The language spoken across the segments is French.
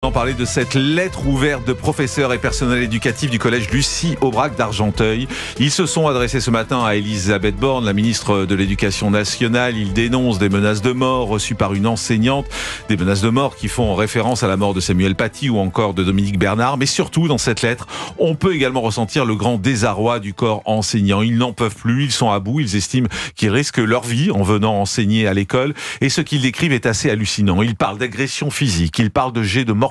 On parlait de cette lettre ouverte de professeurs et personnel éducatif du collège Lucie Aubrac d'Argenteuil. Ils se sont adressés ce matin à Elisabeth Borne, la ministre de l'Éducation nationale. Ils dénoncent des menaces de mort reçues par une enseignante, des menaces de mort qui font référence à la mort de Samuel Paty ou encore de Dominique Bernard. Mais surtout, dans cette lettre, on peut également ressentir le grand désarroi du corps enseignant. Ils n'en peuvent plus, ils sont à bout, ils estiment qu'ils risquent leur vie en venant enseigner à l'école. Et ce qu'ils décrivent est assez hallucinant. Ils parlent d'agression physique, ils parlent de jets de mortier.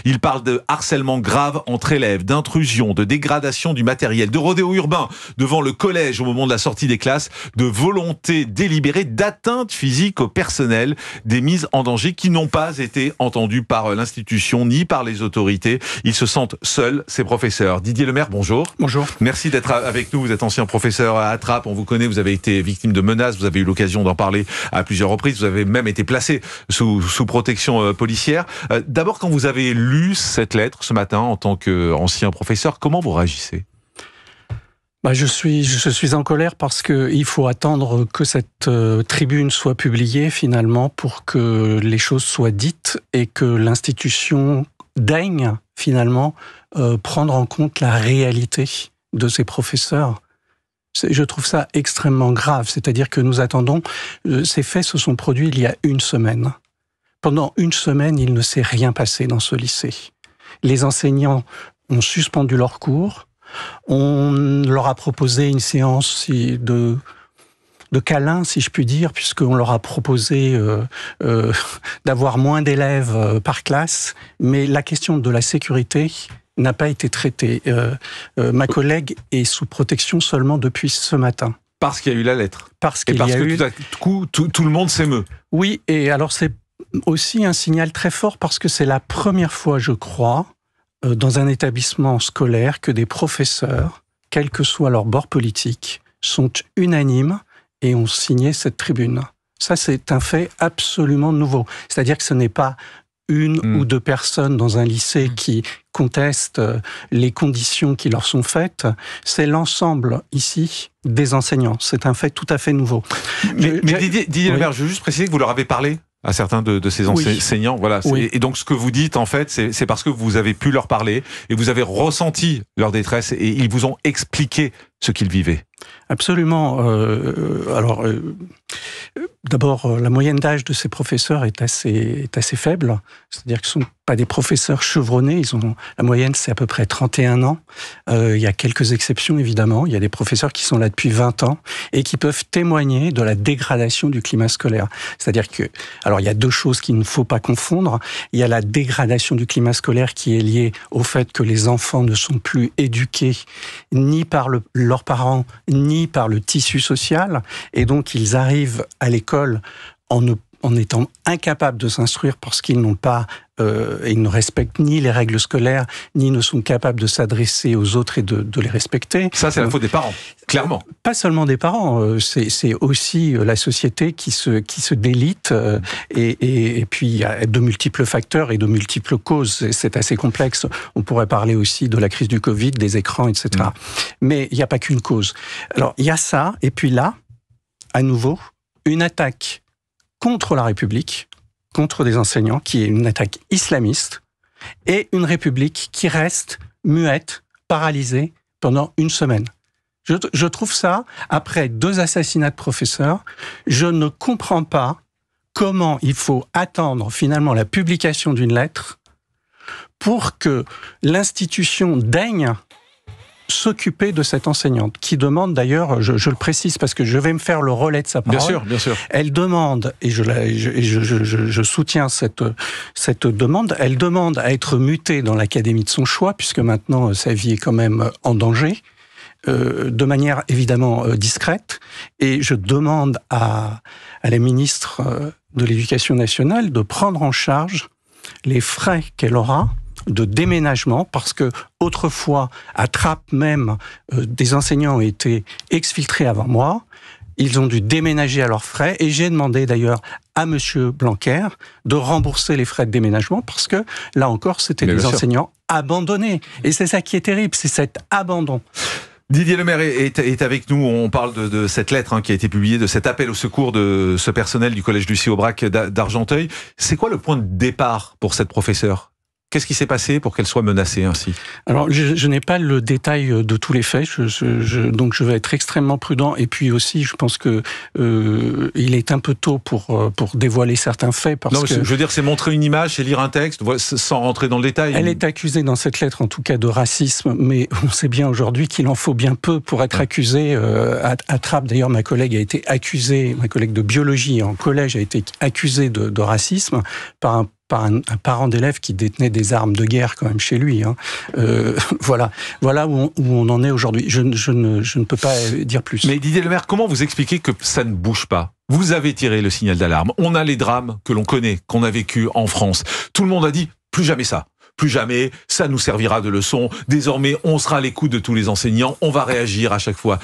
Il parle de harcèlement grave entre élèves, d'intrusion, de dégradation du matériel, de rodéo urbain devant le collège au moment de la sortie des classes, de volonté délibérée d'atteinte physique au personnel, des mises en danger qui n'ont pas été entendues par l'institution ni par les autorités. Ils se sentent seuls, ces professeurs. Didier Lemaire, bonjour. Bonjour. Merci d'être avec nous. Vous êtes ancien professeur à Trappes, on vous connaît, vous avez été victime de menaces, vous avez eu l'occasion d'en parler à plusieurs reprises, vous avez même été placé sous protection policière. D'abord, quand vous avez lu cette lettre ce matin en tant qu'ancien professeur, comment vous réagissez ? Je suis en colère parce qu'il faut attendre que cette tribune soit publiée finalement pour que les choses soient dites et que l'institution daigne finalement prendre en compte la réalité de ces professeurs. Je trouve ça extrêmement grave, c'est-à-dire que nous attendons, ces faits se sont produits il y a une semaine. Pendant une semaine, il ne s'est rien passé dans ce lycée. Les enseignants ont suspendu leurs cours. On leur a proposé une séance de câlin, si je puis dire, puisqu'on leur a proposé d'avoir moins d'élèves par classe. Mais la question de la sécurité n'a pas été traitée. Ma collègue est sous protection seulement depuis ce matin. Parce qu'il y a eu la lettre. Parce que tout à coup, tout le monde s'émeut. Oui, et alors c'est aussi un signal très fort parce que c'est la première fois, je crois, dans un établissement scolaire que des professeurs, quel que soit leur bord politique, sont unanimes et ont signé cette tribune. Ça, c'est un fait absolument nouveau. C'est-à-dire que ce n'est pas une ou deux personnes dans un lycée qui contestent les conditions qui leur sont faites, c'est l'ensemble ici des enseignants. C'est un fait tout à fait nouveau. Mais Didier Lemaire, je veux juste préciser que vous leur avez parlé à certains de ces enseignants. Voilà. Oui. Et donc, ce que vous dites, en fait, c'est parce que vous avez pu leur parler et vous avez ressenti leur détresse et ils vous ont expliqué ce qu'ils vivaient. Absolument. D'abord, la moyenne d'âge de ces professeurs est assez faible. C'est-à-dire qu'ils ne sont pas des professeurs chevronnés. La moyenne, c'est à peu près 31 ans. Il y a quelques exceptions, évidemment. Il y a des professeurs qui sont là depuis 20 ans et qui peuvent témoigner de la dégradation du climat scolaire. C'est-à-dire que, alors, il y a deux choses qu'il ne faut pas confondre. Il y a la dégradation du climat scolaire qui est liée au fait que les enfants ne sont plus éduqués ni par leurs parents, ni par le tissu social. Et donc, ils arrivent à l'école en étant incapables de s'instruire parce qu'ils n'ont pas, ils ne respectent ni les règles scolaires, ni ne sont capables de s'adresser aux autres et de les respecter. Ça, c'est la faute des parents, clairement. Pas seulement des parents, c'est aussi la société qui se délite, et puis il y a de multiples facteurs et de multiples causes. C'est assez complexe. On pourrait parler aussi de la crise du Covid, des écrans, etc. Mais il n'y a pas qu'une cause. Alors, il y a ça, et puis là, à nouveau, une attaque contre la République, contre des enseignants, qui est une attaque islamiste, et une République qui reste muette, paralysée, pendant une semaine. Je trouve ça, après 2 assassinats de professeurs, je ne comprends pas comment il faut attendre finalement la publication d'une lettre pour que l'institution daigne s'occuper de cette enseignante, qui demande d'ailleurs, je le précise parce que je vais me faire le relais de sa parole. Bien sûr. Elle demande, et je soutiens cette demande, elle demande à être mutée dans l'académie de son choix, puisque maintenant sa vie est quand même en danger, de manière évidemment discrète, et je demande à la ministre de l'Éducation nationale de prendre en charge les frais qu'elle aura de déménagement, parce que autrefois, à Trappes même, des enseignants ont été exfiltrés avant moi. Ils ont dû déménager à leurs frais, et j'ai demandé d'ailleurs à M. Blanquer de rembourser les frais de déménagement, parce que là encore, c'était des enseignants abandonnés. Et c'est ça qui est terrible, c'est cet abandon. Didier Lemaire est avec nous. On parle de cette lettre qui a été publiée, de cet appel au secours de ce personnel du collège Lucie Aubrac d'Argenteuil. C'est quoi le point de départ pour cette professeure ? Qu'est-ce qui s'est passé pour qu'elle soit menacée ainsi? Alors, je n'ai pas le détail de tous les faits, donc je vais être extrêmement prudent. Et puis aussi, je pense que il est un peu tôt pour dévoiler certains faits. Parce que je veux dire, c'est montrer une image, c'est lire un texte, sans rentrer dans le détail. Elle est accusée dans cette lettre, en tout cas, de racisme, mais on sait bien aujourd'hui qu'il en faut bien peu pour être accusée. À Trappes, d'ailleurs, ma collègue a été accusée, ma collègue de biologie en collège a été accusée de racisme par un parent d'élève qui détenait des armes de guerre quand même chez lui. Voilà où on en est aujourd'hui. Je ne peux pas dire plus. Mais Didier Lemaire, comment vous expliquez que ça ne bouge pas? Vous avez tiré le signal d'alarme. On a les drames que l'on connaît, qu'on a vécu en France. Tout le monde a dit plus jamais ça. Plus jamais, ça nous servira de leçon. Désormais, on sera à l'écoute de tous les enseignants. On va réagir à chaque fois.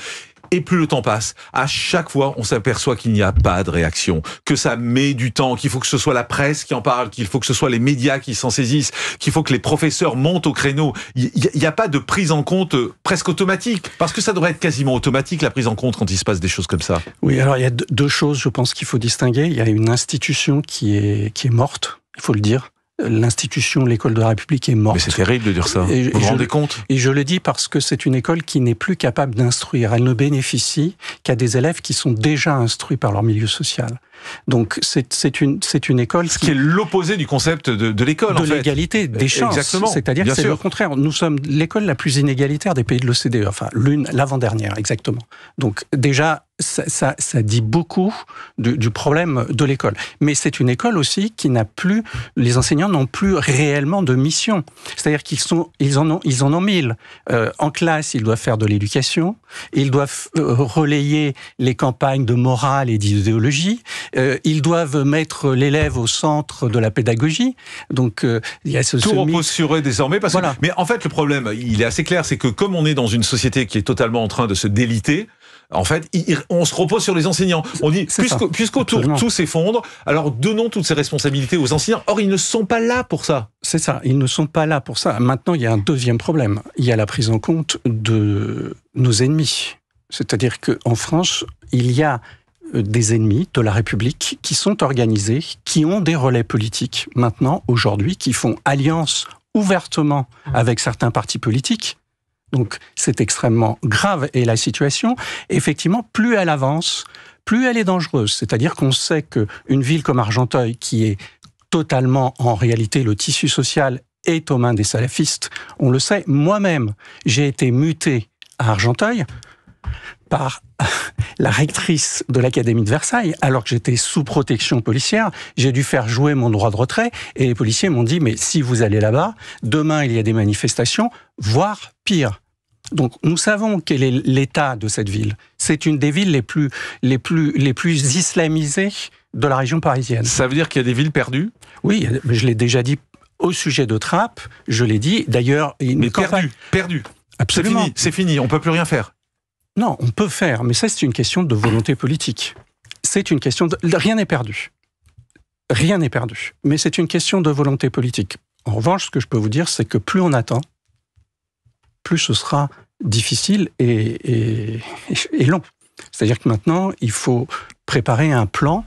Et plus le temps passe, à chaque fois, on s'aperçoit qu'il n'y a pas de réaction, que ça met du temps, qu'il faut que ce soit la presse qui en parle, qu'il faut que ce soit les médias qui s'en saisissent, qu'il faut que les professeurs montent au créneau. Il n'y a pas de prise en compte presque automatique, parce que ça devrait être quasiment automatique, la prise en compte, quand il se passe des choses comme ça. Oui, alors il y a deux choses, je pense qu'il faut distinguer. Il y a une institution qui est morte, il faut le dire. L'institution, l'école de la République est morte. Mais c'est terrible de dire ça. Vous vous rendez compte? Et je le dis parce que c'est une école qui n'est plus capable d'instruire. Elle ne bénéficie qu'à des élèves qui sont déjà instruits par leur milieu social. Donc c'est une école qui est l'opposé du concept de l'école, en fait. De l'égalité des chances. Exactement. C'est-à-dire que c'est le contraire. Nous sommes l'école la plus inégalitaire des pays de l'OCDE. Enfin, l'avant-dernière, exactement. Donc déjà, ça dit beaucoup du problème de l'école. Mais c'est une école aussi qui n'a plus, les enseignants n'ont plus réellement de mission. C'est-à-dire qu'ils en ont 1000. En classe, ils doivent faire de l'éducation, ils doivent relayer les campagnes de morale et d'idéologie, ils doivent mettre l'élève au centre de la pédagogie. Donc il y a tout repose sur eux désormais. Mais en fait, le problème, il est assez clair, c'est que comme on est dans une société qui est totalement en train de se déliter, en fait, on se repose sur les enseignants. On dit, puisqu'autour tout s'effondre, alors donnons toutes ces responsabilités aux enseignants. Or, ils ne sont pas là pour ça. C'est ça, ils ne sont pas là pour ça. Maintenant, il y a un deuxième problème. Il y a la prise en compte de nos ennemis. C'est-à-dire qu'en France, il y a des ennemis de la République qui sont organisés, qui ont des relais politiques maintenant, aujourd'hui, qui font alliance ouvertement avec certains partis politiques. Donc c'est extrêmement grave et la situation, effectivement, plus elle avance, plus elle est dangereuse. C'est-à-dire qu'on sait qu'une ville comme Argenteuil, qui est totalement, en réalité, le tissu social est aux mains des salafistes, on le sait. Moi-même, j'ai été muté à Argenteuil par la rectrice de l'Académie de Versailles, alors que j'étais sous protection policière. J'ai dû faire jouer mon droit de retrait et les policiers m'ont dit « mais si vous allez là-bas, demain il y a des manifestations, voire pire ». Donc nous savons quel est l'état de cette ville. C'est une des villes les plus islamisées de la région parisienne. Ça veut dire qu'il y a des villes perdues? Oui, je l'ai déjà dit au sujet de Trappes, je l'ai dit. D'ailleurs, mais perdu. Absolument. C'est fini, on peut plus rien faire. Non, on peut faire, mais ça c'est une question de volonté politique. C'est une question de... Rien n'est perdu. Rien n'est perdu. Mais c'est une question de volonté politique. En revanche, ce que je peux vous dire, c'est que plus on attend, plus ce sera difficile et long. C'est-à-dire que maintenant, il faut préparer un plan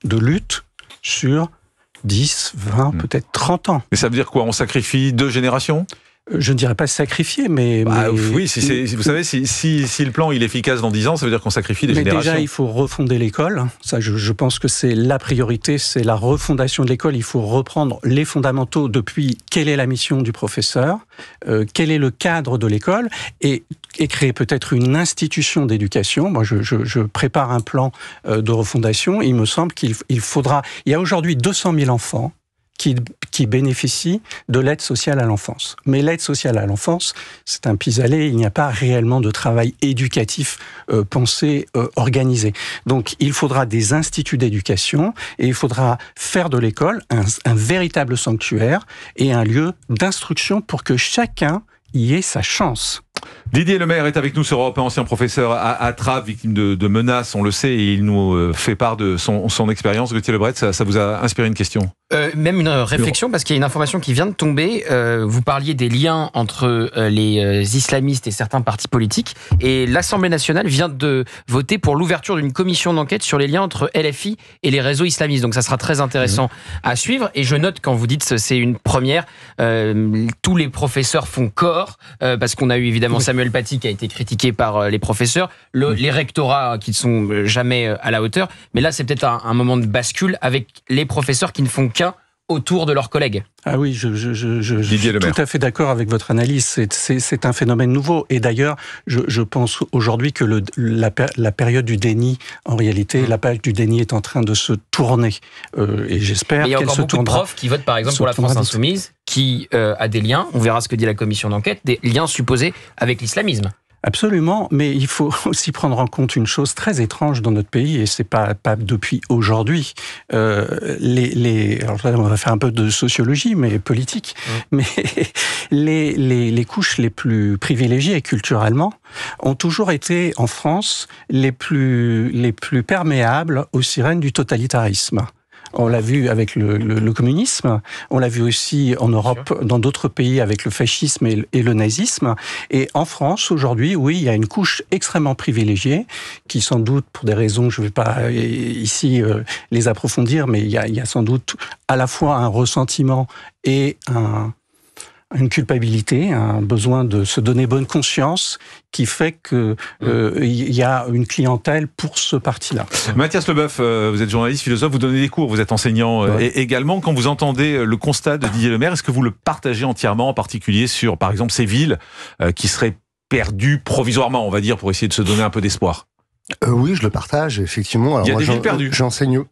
de lutte sur 10, 20, peut-être 30 ans. Mais ça veut dire quoi? On sacrifie 2 générations? Je ne dirais pas sacrifier, mais... oui, vous savez, si le plan il est efficace dans 10 ans, ça veut dire qu'on sacrifie des générations. Déjà, il faut refonder l'école. Ça, je pense que c'est la priorité, c'est la refondation de l'école. Il faut reprendre les fondamentaux depuis quelle est la mission du professeur, quel est le cadre de l'école, et créer peut-être une institution d'éducation. Moi, je prépare un plan de refondation. Il me semble qu'il faudra... Il y a aujourd'hui 200 000 enfants qui bénéficient de l'aide sociale à l'enfance. Mais l'aide sociale à l'enfance, c'est un pis-aller, il n'y a pas réellement de travail éducatif pensé, organisé. Donc il faudra des instituts d'éducation et il faudra faire de l'école un véritable sanctuaire et un lieu d'instruction pour que chacun y ait sa chance. Didier Lemaire est avec nous sur Europe 1, ancien professeur à Trappes, victime de menaces, on le sait, et il nous fait part de son expérience. Gauthier Lebret, ça vous a inspiré une question? Même une réflexion, parce qu'il y a une information qui vient de tomber. Vous parliez des liens entre les islamistes et certains partis politiques. Et l'Assemblée nationale vient de voter pour l'ouverture d'une commission d'enquête sur les liens entre LFI et les réseaux islamistes. Donc ça sera très intéressant à suivre. Et je note, quand vous dites que c'est une première, tous les professeurs font corps, parce qu'on a eu évidemment Samuel Paty qui a été critiqué par les professeurs, les rectorats qui ne sont jamais à la hauteur. Mais là, c'est peut-être un moment de bascule avec les professeurs qui ne font autour de leurs collègues. Ah oui, je suis tout à fait d'accord avec votre analyse. C'est un phénomène nouveau. Et d'ailleurs, je pense aujourd'hui que la période du déni, en réalité, la page du déni est en train de se tourner. Et j'espère qu'elle se tournera. Il y a encore beaucoup de profs qui votent, par exemple, pour la France Insoumise, qui a des liens, on verra ce que dit la commission d'enquête, des liens supposés avec l'islamisme. Absolument, mais il faut aussi prendre en compte une chose très étrange dans notre pays, et c'est pas depuis aujourd'hui. Alors là, on va faire un peu de sociologie, mais politique. Mais les couches les plus privilégiées culturellement ont toujours été, en France, les plus perméables aux sirènes du totalitarisme. On l'a vu avec le communisme, on l'a vu aussi en Europe, dans d'autres pays avec le fascisme et le nazisme. Et en France, aujourd'hui, oui, il y a une couche extrêmement privilégiée, qui sans doute, pour des raisons, je ne vais pas ici les approfondir, mais il y a sans doute à la fois un ressentiment et une culpabilité, un besoin de se donner bonne conscience qui fait que il y a une clientèle pour ce parti-là. Mathias Leboeuf, vous êtes journaliste, philosophe, vous donnez des cours, vous êtes enseignant également. Quand vous entendez le constat de Didier Le Maire, est-ce que vous le partagez entièrement, en particulier sur, par exemple, ces villes qui seraient perdues provisoirement, on va dire, pour essayer de se donner un peu d'espoir? Oui, je le partage, effectivement. Alors, il y a des villes perdues. J'enseigne.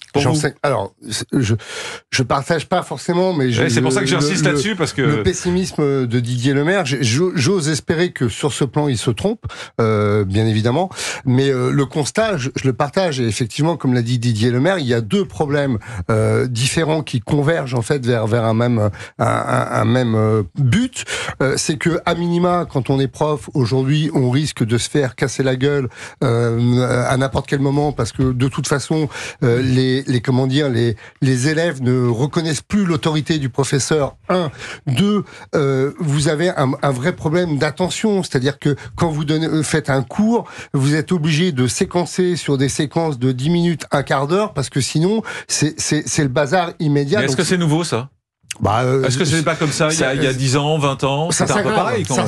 Alors, je partage pas forcément, mais c'est pour ça que j'insiste là-dessus, parce que le pessimisme de Didier Le Maire, j'ose espérer que sur ce plan il se trompe, bien évidemment. Mais le constat, je le partage. Et effectivement, comme l'a dit Didier Le Maire, il y a deux problèmes différents qui convergent en fait vers un même but. C'est que à minima, quand on est prof aujourd'hui, on risque de se faire casser la gueule à n'importe quel moment, parce que de toute façon les élèves ne reconnaissent plus l'autorité du professeur. 1, 2, vous avez un vrai problème d'attention, c'est-à-dire que quand vous faites un cours, vous êtes obligé de séquencer sur des séquences de 10 minutes, un quart d'heure, parce que sinon c'est le bazar immédiat. Mais est-ce que c'est nouveau, ça? Est-ce que ce n'est pas comme ça il y a 10 ans, 20 ans? Ça s'aggrave, pareil, ça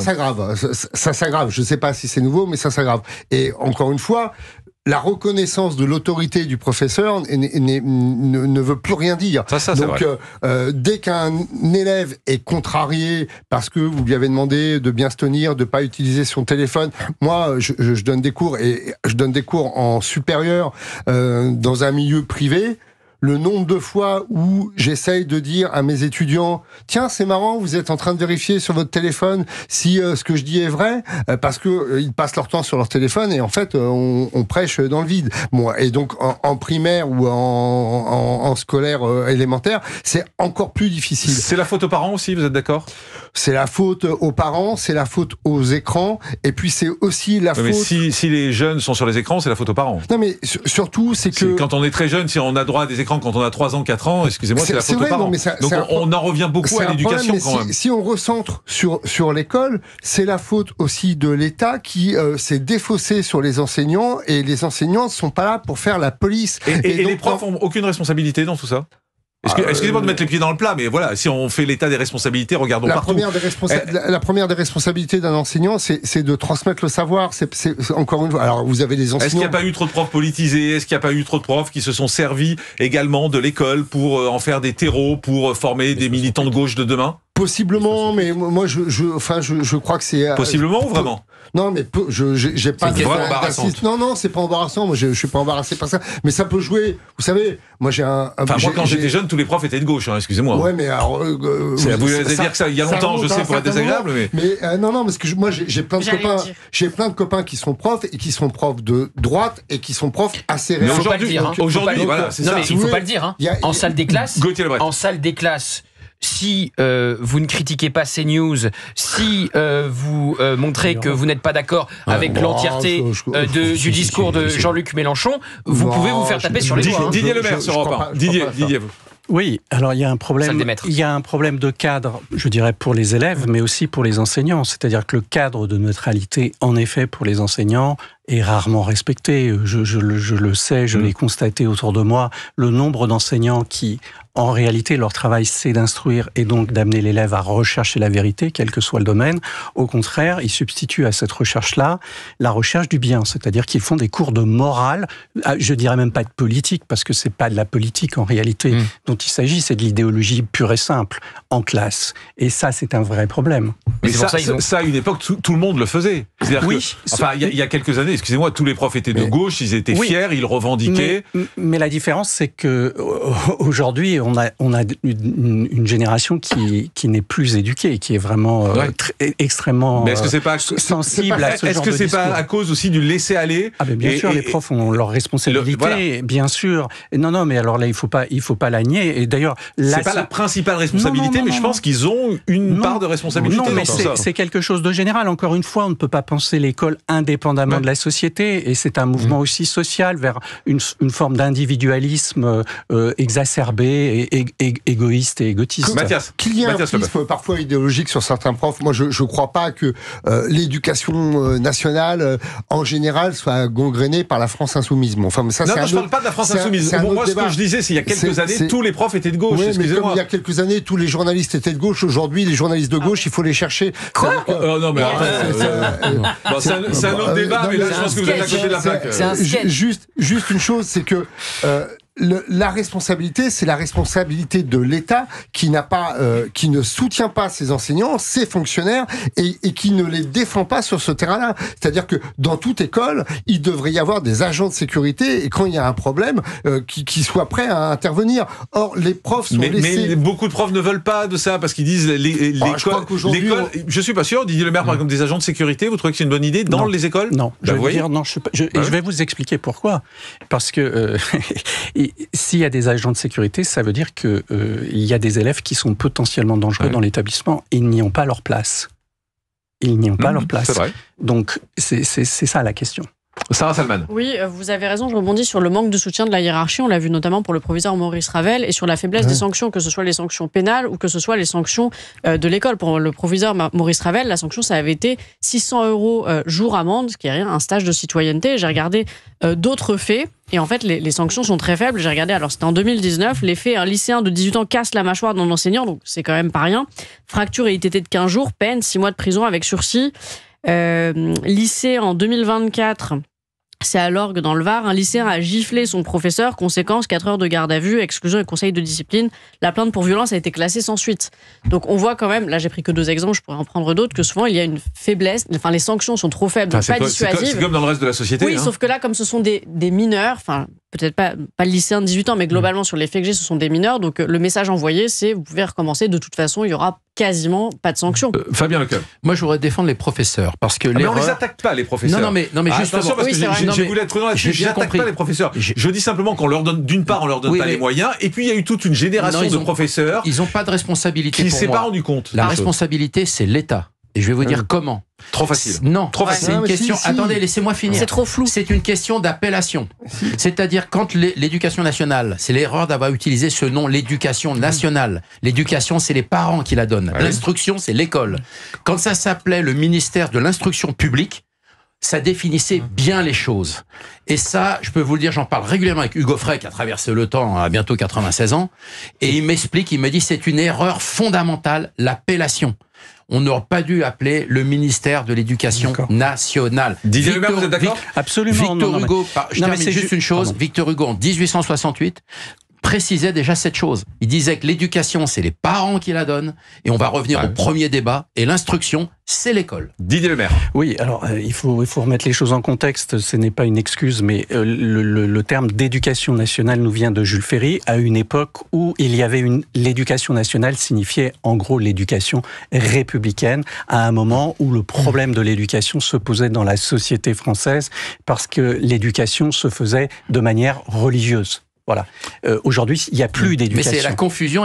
s'aggrave. Je ne sais pas si c'est nouveau, mais ça s'aggrave. Et encore une fois, la reconnaissance de l'autorité du professeur ne veut plus rien dire. Donc, dès qu'un élève est contrarié parce que vous lui avez demandé de bien se tenir, de pas utiliser son téléphone, moi, je donne des cours, et je donne des cours en supérieur dans un milieu privé. Le nombre de fois où j'essaye de dire à mes étudiants « Tiens, c'est marrant, vous êtes en train de vérifier sur votre téléphone si ce que je dis est vrai », parce que ils passent leur temps sur leur téléphone et en fait, on prêche dans le vide. Bon, et donc, en primaire ou en scolaire élémentaire, c'est encore plus difficile. C'est la faute aux parents aussi, vous êtes d'accord? C'est la faute aux parents, c'est la faute aux écrans, et puis c'est aussi la faute... Mais si les jeunes sont sur les écrans, c'est la faute aux parents. Non, mais surtout, c'est que... Quand on est très jeune, si on a droit à des écrans quand on a 3 ans, 4 ans, excusez-moi, c'est la faute aux parents. Donc on en revient beaucoup à l'éducation quand même. Si on recentre sur l'école, c'est la faute aussi de l'État qui s'est défaussé sur les enseignants, et les enseignants ne sont pas là pour faire la police. Et donc, les profs n'ont aucune responsabilité dans tout ça? Excusez-moi de mettre les pieds dans le plat, mais voilà, si on fait l'état des responsabilités, regardons partout. La première des responsabilités d'un enseignant, c'est de transmettre le savoir. C'est encore une fois. Alors, vous avez des enseignants. Est-ce qu'il n'y a pas eu trop de profs politisés? Est-ce qu'il n'y a pas eu trop de profs qui se sont servis également de l'école pour en faire des terreaux, pour former des militants de gauche de demain? Possiblement, mais moi, je crois que c'est... Possiblement ou vraiment? Non, mais j'ai pas... C'est embarrassant. Non, c'est pas embarrassant. Moi, je suis pas embarrassé par ça. Mais ça peut jouer. Vous savez, moi, j'ai un... Enfin, moi, quand j'étais jeune, tous les profs étaient de gauche, hein, excusez-moi. Ouais, mais alors... vous allez dire que ça, il y a longtemps, je sais, pour être désagréable, mais... Non, parce que moi, j'ai plein de copains... J'ai plein de copains qui sont profs, et qui sont profs de droite, et qui sont profs assez réels. Aujourd'hui, voilà, c'est ça. Il faut pas le dire, hein. En salle des classes... Si vous ne critiquez pas CNews, si vous montrez que vous n'êtes pas d'accord avec l'entièreté du discours de Jean-Luc Mélenchon, vous pouvez vous faire taper sur les doigts. Didier Le Maire sur Europe 1. Didier, vous. Oui, alors il y a un problème de cadre, je dirais, pour les élèves, mais aussi pour les enseignants. C'est-à-dire que le cadre de neutralité, en effet, pour les enseignants, est rarement respecté. Je le sais, je l'ai constaté autour de moi. Le nombre d'enseignants qui, en réalité, leur travail, c'est d'instruire et donc d'amener l'élève à rechercher la vérité, quel que soit le domaine. Au contraire, ils substituent à cette recherche-là la recherche du bien. C'est-à-dire qu'ils font des cours de morale, je dirais même pas de politique, parce que c'est pas de la politique en réalité dont il s'agit, c'est de l'idéologie pure et simple en classe. Et ça, c'est un vrai problème. Mais ça, à une époque, tout le monde le faisait. C'est-à-dire il y a quelques années, excusez-moi, tous les profs étaient de gauche, ils étaient fiers, ils revendiquaient. Mais la différence, c'est que aujourd'hui, on a une génération qui n'est plus éduquée, qui est vraiment extrêmement sensible à ce genre de discours. Est-ce que c'est pas à cause aussi du laisser-aller? Bien sûr, les profs ont leur responsabilité, bien sûr. Non, mais alors là, il faut pas la nier. Et d'ailleurs, c'est pas la principale responsabilité, mais je pense qu'ils ont une part de responsabilité. Non, mais c'est quelque chose de général. Encore une fois, on ne peut pas penser l'école indépendamment de la société, et c'est un mouvement aussi social vers une forme d'individualisme exacerbé, et égoïste et égotiste. Mathias, qu'il y ait un prisme parfois idéologique sur certains profs, moi je ne crois pas que l'éducation nationale en général soit gangrénée par la France insoumise. Enfin, mais ça, je ne parle pas de la France insoumise. Moi, ce que je disais, c'est qu'il y a quelques années, tous les profs étaient de gauche. Oui, mais comme il y a quelques années, tous les journalistes étaient de gauche. Aujourd'hui, les journalistes de gauche, il faut les chercher. Quoi? Non, mais c'est un autre débat, mais là, je pense que vous êtes à côté de la plaque. C'est un sketch. Juste une chose, c'est que la responsabilité, c'est la responsabilité de l'État qui ne soutient pas ses enseignants, ses fonctionnaires, et qui ne les défend pas sur ce terrain-là. C'est-à-dire que dans toute école, il devrait y avoir des agents de sécurité, et quand il y a un problème, qui soient prêts à intervenir. Or, les profs sont laissés... Mais beaucoup de profs ne veulent pas de ça, parce qu'ils disent l'école... Je suis pas sûr, Didier Le Maire, par exemple, des agents de sécurité, vous trouvez que c'est une bonne idée dans les écoles? Non, je vais vous expliquer pourquoi. Parce que... s'il y a des agents de sécurité, ça veut dire qu'il y a des élèves qui sont potentiellement dangereux dans l'établissement. Ils n'y ont pas leur place. Ils n'y ont pas leur place. C'est vrai. Donc, c'est ça la question. Sarah Salman. Oui, vous avez raison, je rebondis sur le manque de soutien de la hiérarchie, on l'a vu notamment pour le proviseur Maurice Ravel, et sur la faiblesse des sanctions, que ce soit les sanctions pénales ou que ce soit les sanctions de l'école. Pour le proviseur Maurice Ravel, la sanction, ça avait été 600 € jour amende, ce qui est rien, un stage de citoyenneté. J'ai regardé d'autres faits, et en fait, les sanctions sont très faibles. J'ai regardé, alors c'était en 2019, les faits, un lycéen de 18 ans casse la mâchoire d'un enseignant, donc c'est quand même pas rien. Fracture et ITT de 15 jours, peine, 6 mois de prison avec sursis. Lycée en 2024... C'est à l'Orgue, dans le Var. Un lycéen a giflé son professeur. Conséquence, 4 heures de garde à vue, exclusion et conseil de discipline. La plainte pour violence a été classée sans suite. Donc on voit quand même, là j'ai pris que 2 exemples, je pourrais en prendre d'autres, que souvent il y a une faiblesse, enfin les sanctions sont trop faibles, donc pas dissuasives. C'est comme dans le reste de la société. Oui, sauf que là, comme ce sont des mineurs, enfin peut-être pas le lycéen de 18 ans, mais globalement sur les faits que j'ai, ce sont des mineurs, donc le message envoyé, c'est vous pouvez recommencer, de toute façon il y aura quasiment pas de sanctions. Fabien Lecoeuvre. Moi je voudrais défendre les professeurs, parce que mais on les attaque pas, les professeurs. Non mais justement, attention, parce que j'ai voulu être prudent là-dessus, j'attaque pas les professeurs. Je dis simplement qu'on leur donne, d'une part, on leur donne pas les moyens, et puis il y a eu toute une génération de professeurs. Ils n'ont pas de responsabilité. Qui ne s'est pas rendu compte. La responsabilité, c'est l'État. Et je vais vous dire comment. Trop facile. Non, trop facile. C'est une question. Attendez, laissez-moi finir. C'est trop flou. C'est une question d'appellation. C'est-à-dire quand l'éducation nationale, c'est l'erreur d'avoir utilisé ce nom, l'éducation nationale. L'éducation, c'est les parents qui la donnent. L'instruction, c'est l'école. Quand ça s'appelait le ministère de l'instruction publique, ça définissait bien les choses. Et ça, je peux vous le dire, j'en parle régulièrement avec Hugo Frey, qui a traversé le temps à bientôt 96 ans, et il m'explique, il me dit, c'est une erreur fondamentale, l'appellation. On n'aurait pas dû appeler le ministère de l'Éducation nationale. Didier Le Maire, vous êtes d'accord? Absolument. Victor Hugo, je termine juste une chose, Victor Hugo, en 1868, précisait déjà cette chose. Il disait que l'éducation, c'est les parents qui la donnent, et on va revenir au premier débat, et l'instruction, c'est l'école. Didier Le Maire. Oui, alors il faut remettre les choses en contexte, ce n'est pas une excuse, mais le terme d'éducation nationale nous vient de Jules Ferry, à une époque où il y avait l'éducation nationale signifiait en gros l'éducation républicaine, à un moment où le problème de l'éducation se posait dans la société française, parce que l'éducation se faisait de manière religieuse. Voilà. Aujourd'hui, il n'y a plus d'éducation. Mais c'est la confusion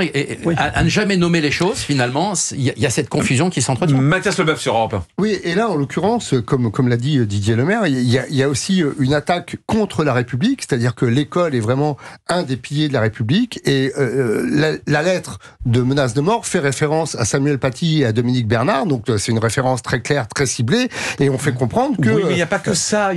à ne jamais nommer les choses, finalement, il y a cette confusion qui s'entretient. Mathias Leboeuf sur Europe 1. Oui, et là, en l'occurrence, comme l'a dit Didier Lemaire, il y a aussi une attaque contre la République, c'est-à-dire que l'école est vraiment un des piliers de la République, et la lettre de menace de mort fait référence à Samuel Paty et à Dominique Bernard, donc c'est une référence très claire, très ciblée, et on fait comprendre que... Oui, mais il n'y a pas que ça.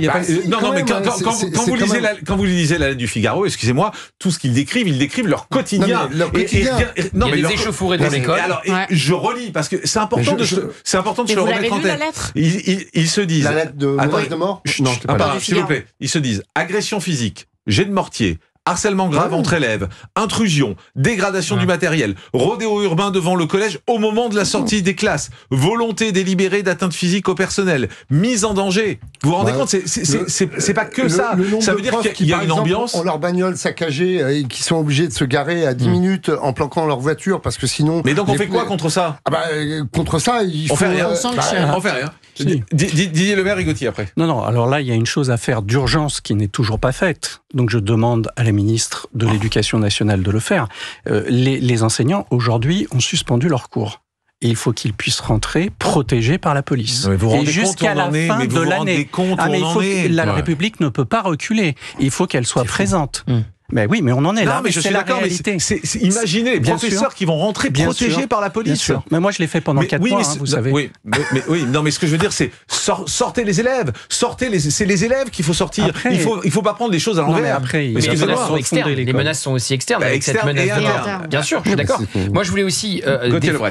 Quand vous lisez la lettre du Figaro, excusez-moi, tout ce qu'ils décrivent, ils décrivent leur quotidien. Il y a des échauffourées dans l'école. Alors, je relis, parce que c'est important de se le remettre en tête. Ils se disent... La lettre de menace de mort ? Non, c'est pas là. S'il vous plaît. Ils se disent agression physique, jet de mortier, harcèlement grave entre élèves, intrusion, dégradation du matériel, rodéo urbain devant le collège au moment de la sortie des classes, volonté délibérée d'atteinte physique au personnel, mise en danger. Vous vous rendez compte, c'est pas que ça. Ça veut dire qu'il y a une ambiance. Ont leur bagnole saccagée et qui sont obligés de se garer à 10 minutes en planquant leur voiture parce que sinon. Mais donc on fait quoi contre ça ? Contre ça, il faut. On fait rien. On fait rien. Didier Lemaire et Gauthier après. Non, alors là, il y a une chose à faire d'urgence qui n'est toujours pas faite. Donc je demande à la ministre de l'Éducation nationale de le faire. Les enseignants, aujourd'hui, ont suspendu leurs cours. Et il faut qu'ils puissent rentrer protégés par la police. Et jusqu'à la fin de l'année. La République ne peut pas reculer. Il faut qu'elle soit présente. Mais oui, mais on en est là. Mais je suis d'accord. Imaginez les professeurs qui vont rentrer protégés par la police. Mais moi, je l'ai fait pendant 4 mois, vous savez. Oui, mais ce que je veux dire, c'est sortez les élèves. C'est les élèves qu'il faut sortir. Après, il faut pas prendre les choses à l'envers. Les menaces sont externes. Les menaces sont aussi externes. Avec cette menace de mort. Bien sûr, je suis d'accord. Moi, je voulais aussi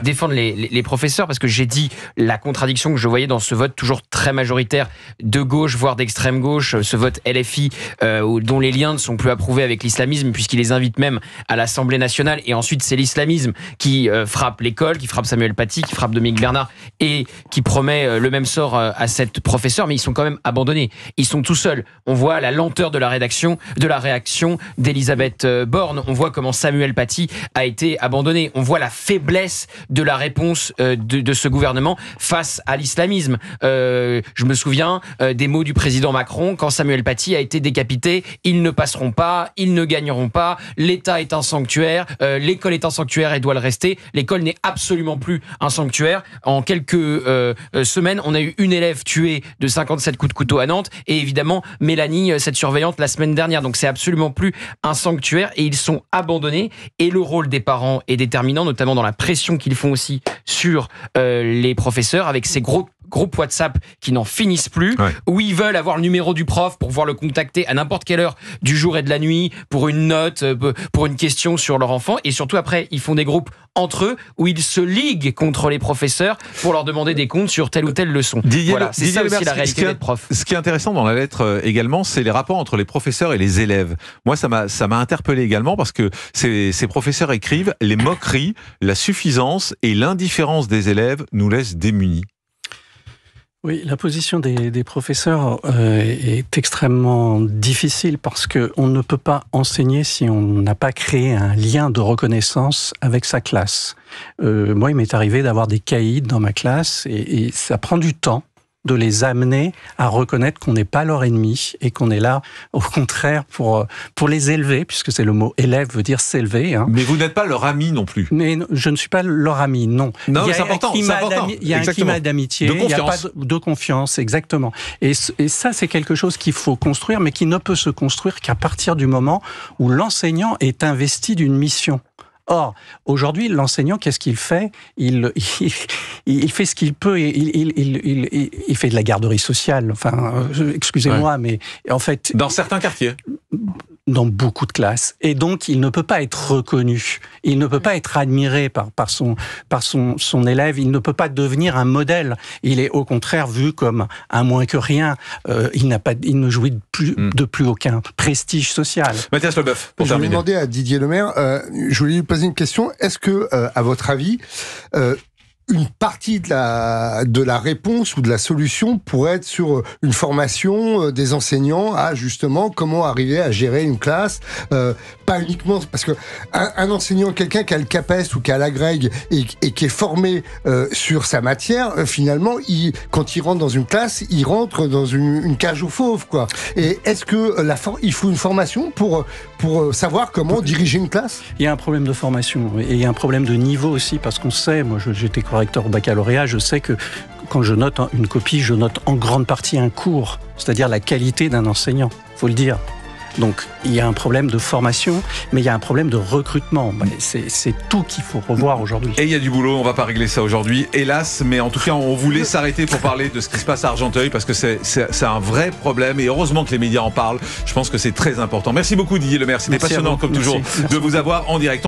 défendre les professeurs parce que j'ai dit la contradiction que je voyais dans ce vote toujours très majoritaire de gauche, voire d'extrême gauche, ce vote LFI dont les liens ne sont plus approuvés avec l'islamisme, puisqu'il les invite même à l'Assemblée nationale, et ensuite c'est l'islamisme qui frappe l'école, qui frappe Samuel Paty, qui frappe Dominique Bernard, et qui promet le même sort à cette professeure, mais ils sont quand même abandonnés. Ils sont tout seuls. On voit la lenteur de la réaction d'Elisabeth Borne, on voit comment Samuel Paty a été abandonné, on voit la faiblesse de la réponse de ce gouvernement face à l'islamisme. Je me souviens des mots du président Macron quand Samuel Paty a été décapité: ils ne passeront pas, ils ne gagneront pas, l'État est un sanctuaire, l'école est un sanctuaire et doit le rester. L'école n'est absolument plus un sanctuaire. En quelques semaines, on a eu une élève tuée de 57 coups de couteau à Nantes, et évidemment Mélanie, cette surveillante, la semaine dernière. Donc c'est absolument plus un sanctuaire et ils sont abandonnés. Et le rôle des parents est déterminant, notamment dans la pression qu'ils font aussi sur les professeurs, avec ces groupes WhatsApp qui n'en finissent plus, où ils veulent avoir le numéro du prof pour pouvoir le contacter à n'importe quelle heure du jour et de la nuit, pour une note, pour une question sur leur enfant. Et surtout après, ils font des groupes entre eux où ils se liguent contre les professeurs pour leur demander des comptes sur telle ou telle leçon. C'est ça aussi la réalité d'être prof. Ce qui est intéressant dans la lettre également, c'est les rapports entre les professeurs et les élèves. Moi, ça m'a interpellé également parce que ces professeurs écrivent: les moqueries, la suffisance et l'indifférence des élèves nous laissent démunis. Oui, la position des professeurs est extrêmement difficile parce qu'on ne peut pas enseigner si on n'a pas créé un lien de reconnaissance avec sa classe. Moi, il m'est arrivé d'avoir des caïds dans ma classe et ça prend du temps de les amener à reconnaître qu'on n'est pas leur ennemi et qu'on est là, au contraire, pour les élever, puisque c'est le mot élève veut dire s'élever. Hein. Mais vous n'êtes pas leur ami non plus. Mais je ne suis pas leur ami, non. Non, c'est important. Il y a un climat d'amitié, il n'y a pas de confiance, exactement. Et ça, c'est quelque chose qu'il faut construire, mais qui ne peut se construire qu'à partir du moment où l'enseignant est investi d'une mission. Or, aujourd'hui, l'enseignant, qu'est-ce qu'il fait ? Il fait ce qu'il peut. Il fait de la garderie sociale. Enfin, excusez-moi, mais en fait... Dans certains quartiers. Dans beaucoup de classes. Et donc, il ne peut pas être reconnu. Il ne peut pas être admiré par son élève. Il ne peut pas devenir un modèle. Il est au contraire vu comme un moins que rien. Il ne jouit de plus aucun prestige social. Mathias Leboeuf, pour terminer. Je vais demander à Didier Lemaire, je voulais lui poser une question. Est-ce que, à votre avis, une partie de la réponse ou de la solution pourrait être sur une formation des enseignants à justement comment arriver à gérer une classe, pas uniquement parce que un enseignant, quelqu'un qui a le CAPES ou qui a l'agrég et qui est formé sur sa matière, finalement, quand il rentre dans une classe, il rentre dans une cage aux fauves, quoi. Et est-ce que il faut une formation pour savoir comment diriger une classe? Il y a un problème de formation et il y a un problème de niveau aussi, parce qu'on sait, moi j'étais correcteur au baccalauréat, je sais que quand je note une copie, je note en grande partie un cours, c'est-à-dire la qualité d'un enseignant, faut le dire. Donc il y a un problème de formation, mais il y a un problème de recrutement. C'est tout qu'il faut revoir aujourd'hui. Et il y a du boulot, on ne va pas régler ça aujourd'hui, hélas, mais en tout cas on voulait s'arrêter pour parler de ce qui se passe à Argenteuil, parce que c'est un vrai problème, et heureusement que les médias en parlent. Je pense que c'est très important. Merci beaucoup Didier Lemaire, c'était passionnant comme toujours de vous avoir en direct.